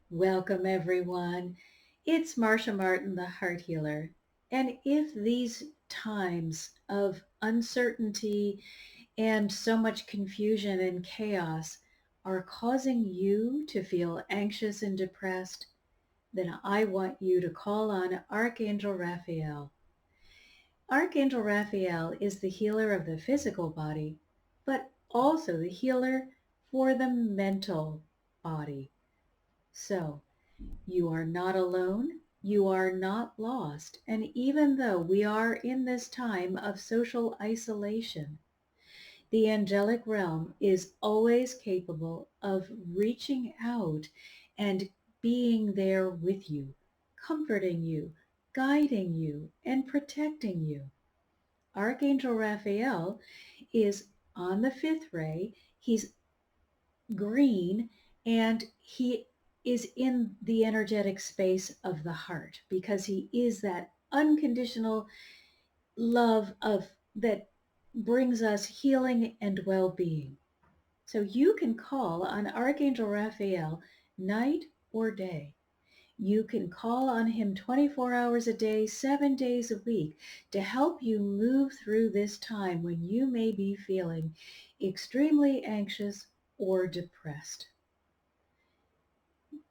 Welcome, everyone. It's Marcia Martin, the Heart Healer. And if these times of uncertainty and so much confusion and chaos are causing you to feel anxious and depressed, then I want you to call on Archangel Raphael. Archangel Raphael is the healer of the physical body, but also the healer for the mental body. So, you are not alone. You are not lost. And even though we are in this time of social isolation, the angelic realm is always capable of reaching out and being there with you, comforting you, guiding you, and protecting you. Archangel Raphael is on the fifth ray. He's green, and he is in the energetic space of the heart because he is that unconditional love of that brings us healing and well-being. So you can call on Archangel Raphael night or day. You can call on him 24 hours a day, 7 days a week to help you move through this time when you may be feeling extremely anxious or depressed.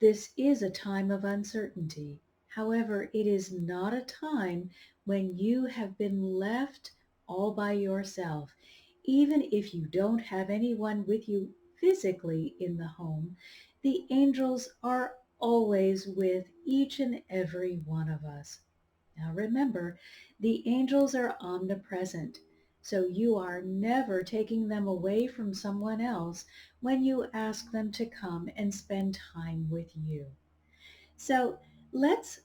This is a time of uncertainty. However, it is not a time when you have been left all by yourself. Even if you don't have anyone with you physically in the home, the angels are always with each and every one of us. Now remember, the angels are omnipresent, so you are never taking them away from someone else when you ask them to come and spend time with you. So let's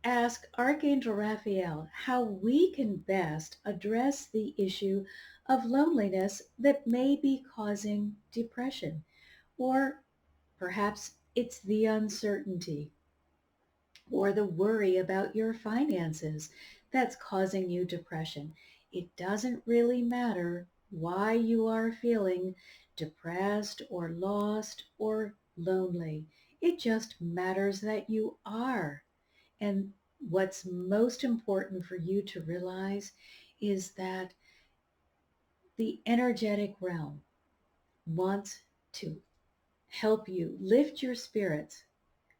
ask Archangel Raphael how we can best address the issue of loneliness that may be causing depression, or perhaps it's the uncertainty or the worry about your finances that's causing you depression. It doesn't really matter why you are feeling depressed or lost or lonely. It just matters that you are. And what's most important for you to realize is that the energetic realm wants to help you lift your spirits,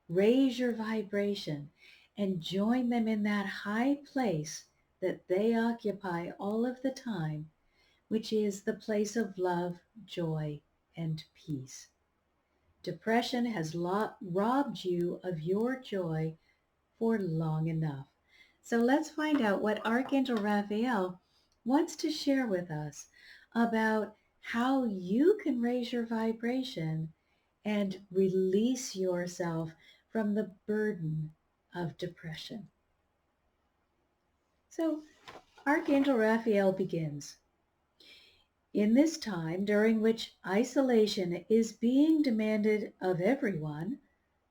raise your vibration, and join them in that high place that they occupy all of the time, which is the place of love, joy, and peace. Depression has robbed you of your joy for long enough. So let's find out what Archangel Raphael wants to share with us about how you can raise your vibration and release yourself from the burden of depression. So Archangel Raphael begins. In this time during which isolation is being demanded of everyone,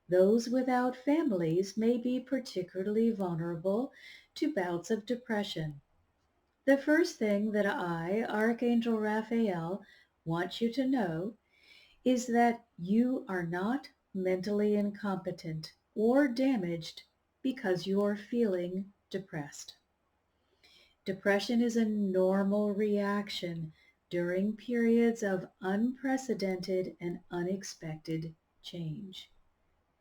those without families may be particularly vulnerable to bouts of depression. The first thing that I, Archangel Raphael, want you to know is that you are not mentally incompetent or damaged because you're feeling depressed. Depression is a normal reaction during periods of unprecedented and unexpected change.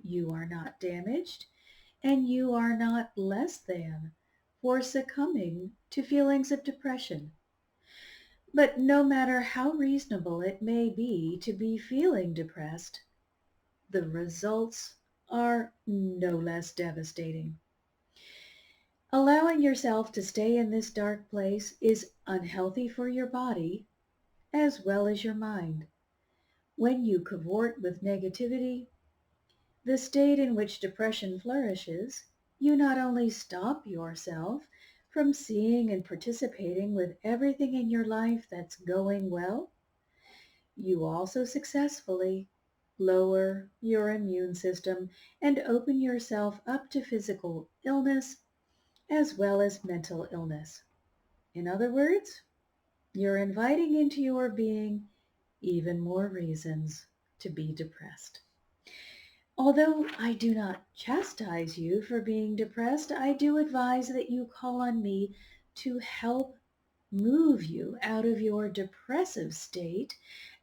You are not damaged, and you are not less than for succumbing to feelings of depression. But no matter how reasonable it may be to be feeling depressed, the results are no less devastating. Allowing yourself to stay in this dark place is unhealthy for your body as well as your mind. When you cavort with negativity, the state in which depression flourishes, you not only stop yourself from seeing and participating with everything in your life that's going well, you also successfully lower your immune system and open yourself up to physical illness as well as mental illness. In other words, you're inviting into your being even more reasons to be depressed. Although I do not chastise you for being depressed, I do advise that you call on me to help move you out of your depressive state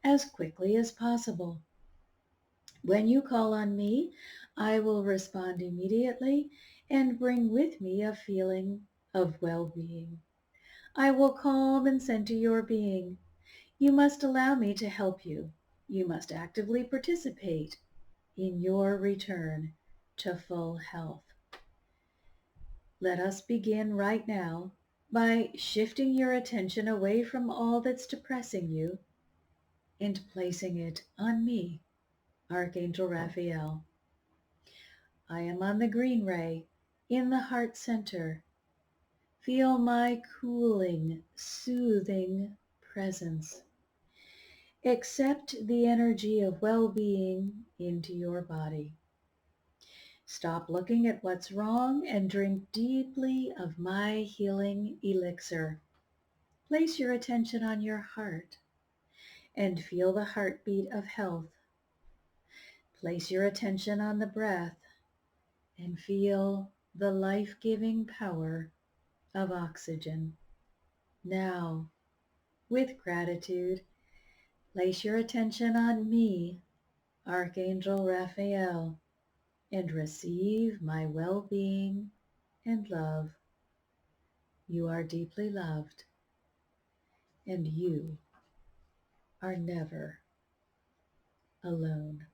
as quickly as possible. When you call on me, I will respond immediately and bring with me a feeling of well-being. I will calm and center your being. You must allow me to help you. You must actively participate in your return to full health. Let us begin right now by shifting your attention away from all that's depressing you and placing it on me, Archangel Raphael. I am on the green ray in the heart center. Feel my cooling, soothing presence. Accept the energy of well-being into your body. Stop looking at what's wrong and drink deeply of my healing elixir. Place your attention on your heart and feel the heartbeat of health. Place your attention on the breath and feel the life-giving power of oxygen. Now, with gratitude, place your attention on me, Archangel Raphael, and receive my well-being and love. You are deeply loved, and you are never alone.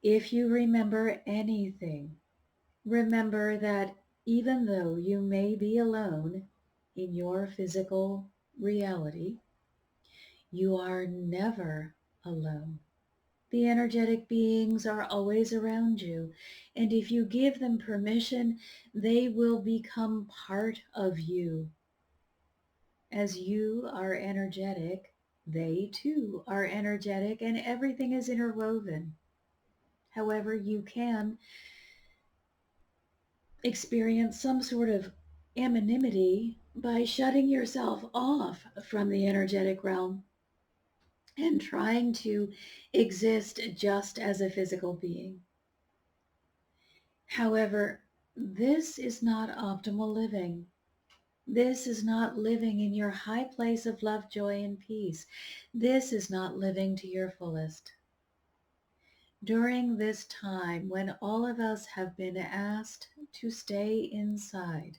If you remember anything, remember that even though you may be alone in your physical reality, you are never alone. The energetic beings are always around you, and if you give them permission, they will become part of you. As you are energetic, they too are energetic, and everything is interwoven. However, you can experience some sort of anonymity by shutting yourself off from the energetic realm and trying to exist just as a physical being. However, this is not optimal living. This is not living in your high place of love, joy, and peace. This is not living to your fullest. During this time when all of us have been asked to stay inside,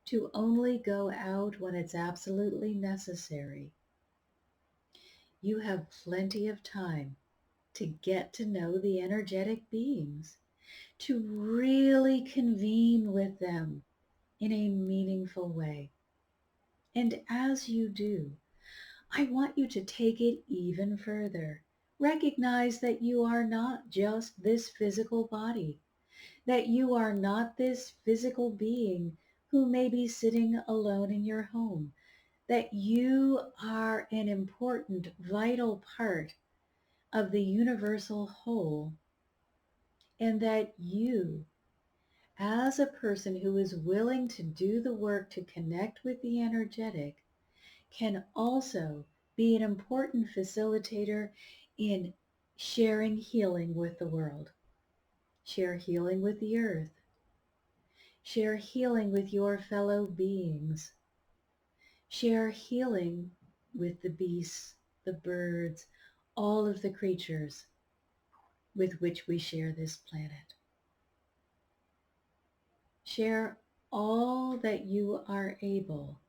to only go out when it's absolutely necessary, you have plenty of time to get to know the energetic beings, to really convene with them in a meaningful way. And as you do, I want you to take it even further. Recognize that you are not just this physical body, that you are not this physical being who may be sitting alone in your home, that you are an important, vital part of the universal whole, and that you, as a person who is willing to do the work to connect with the energetic, can also be an important facilitator in sharing healing with the world. Share healing with the earth. Share healing with your fellow beings. Share healing with the beasts, the birds, all of the creatures with which we share this planet. Share all that you are able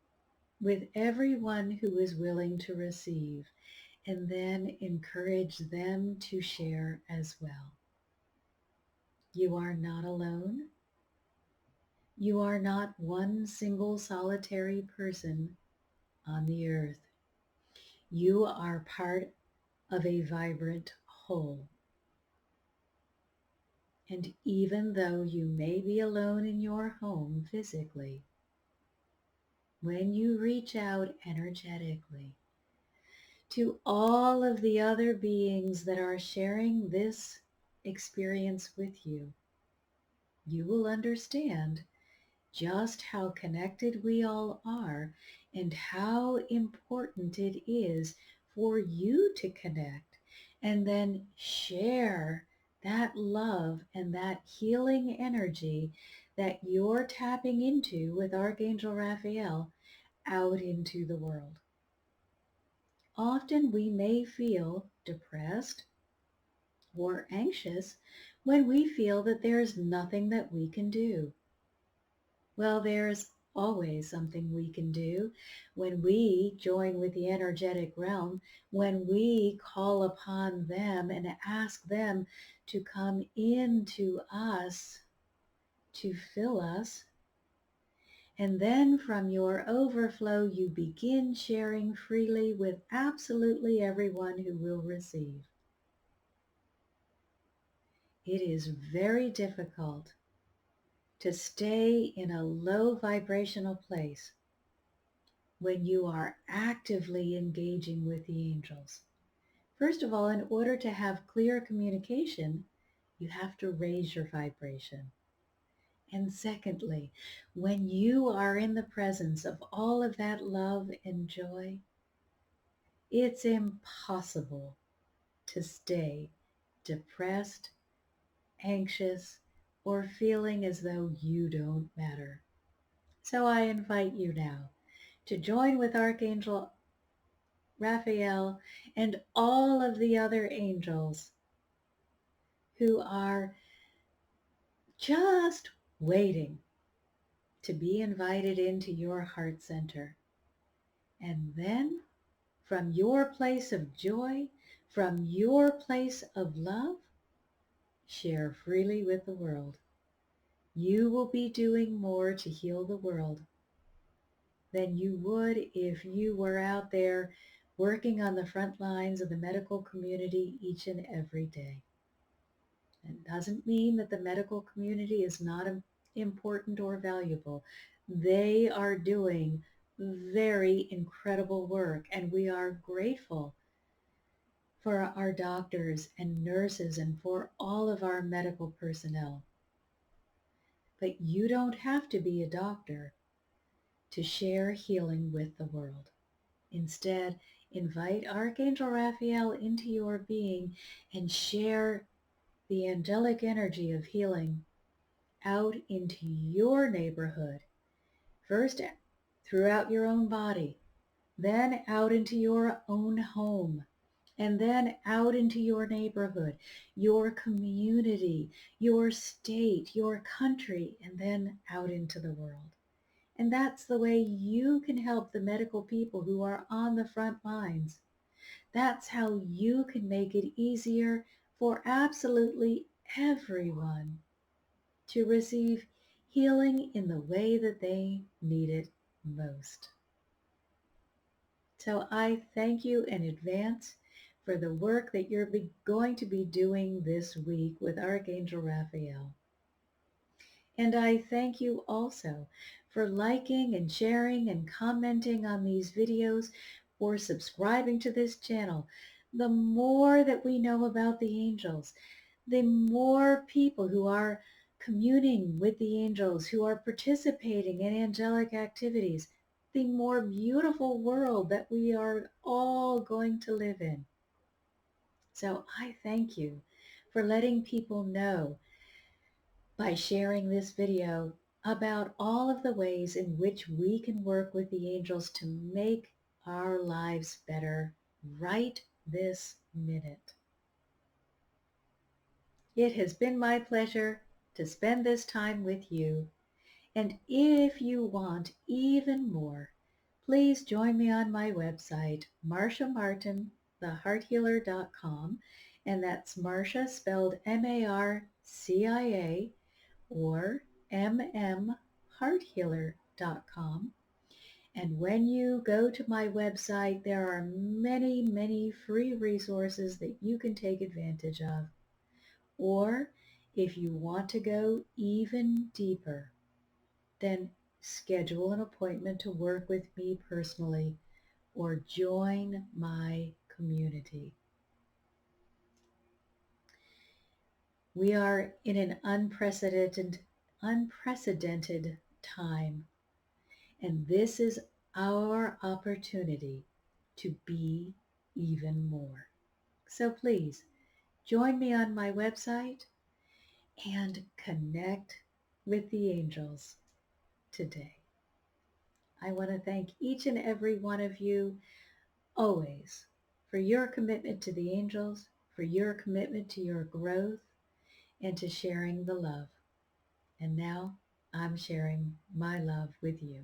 with everyone who is willing to receive, and then encourage them to share as well. You are not alone. You are not one single solitary person on the earth. You are part of a vibrant whole. And even though you may be alone in your home physically, when you reach out energetically to all of the other beings that are sharing this experience with you, you will understand just how connected we all are and how important it is for you to connect and then share that love and that healing energy that you're tapping into with Archangel Raphael out into the world. Often we may feel depressed or anxious when we feel that there's nothing that we can do. Well, there's always something we can do when we join with the energetic realm, when we call upon them and ask them to come into us to fill us. And then from your overflow, you begin sharing freely with absolutely everyone who will receive. It is very difficult to stay in a low vibrational place when you are actively engaging with the angels. First of all, in order to have clear communication, you have to raise your vibration. And secondly, when you are in the presence of all of that love and joy, it's impossible to stay depressed, anxious, or feeling as though you don't matter. So I invite you now to join with Archangel Raphael and all of the other angels who are just waiting to be invited into your heart center. And then from your place of joy, from your place of love, share freely with the world. You will be doing more to heal the world than you would if you were out there working on the front lines of the medical community each and every day. It doesn't mean that the medical community is not important or valuable. They are doing very incredible work, and we are grateful for our doctors and nurses and for all of our medical personnel. But you don't have to be a doctor to share healing with the world. Instead, invite Archangel Raphael into your being and share the angelic energy of healing out into your neighborhood. First, throughout your own body, then out into your own home, and then out into your neighborhood, your community, your state, your country, and then out into the world. And that's the way you can help the medical people who are on the front lines. That's how you can make it easier for absolutely everyone to receive healing in the way that they need it most. So I thank you in advance for the work that you're going to be doing this week with Archangel Raphael. And I thank you also for liking and sharing and commenting on these videos, or subscribing to this channel. The more that we know about the angels, the more people who are communing with the angels, who are participating in angelic activities, the more beautiful world that we are all going to live in. So I thank you for letting people know by sharing this video about all of the ways in which we can work with the angels to make our lives better right this minute. It has been my pleasure to spend this time with you. And if you want even more, please join me on my website, marciamartinthehearthealer.com, and that's Marcia spelled M-A-R-C-I-A, or mmhearthealer.com. And when you go to my website, there are many, many free resources that you can take advantage of. Or if you want to go even deeper, then schedule an appointment to work with me personally or join my community. We are in an unprecedented time, and this is our opportunity to be even more. So please join me on my website and connect with the angels today. I want to thank each and every one of you always for your commitment to the angels, for your commitment to your growth, and to sharing the love. And now I'm sharing my love with you.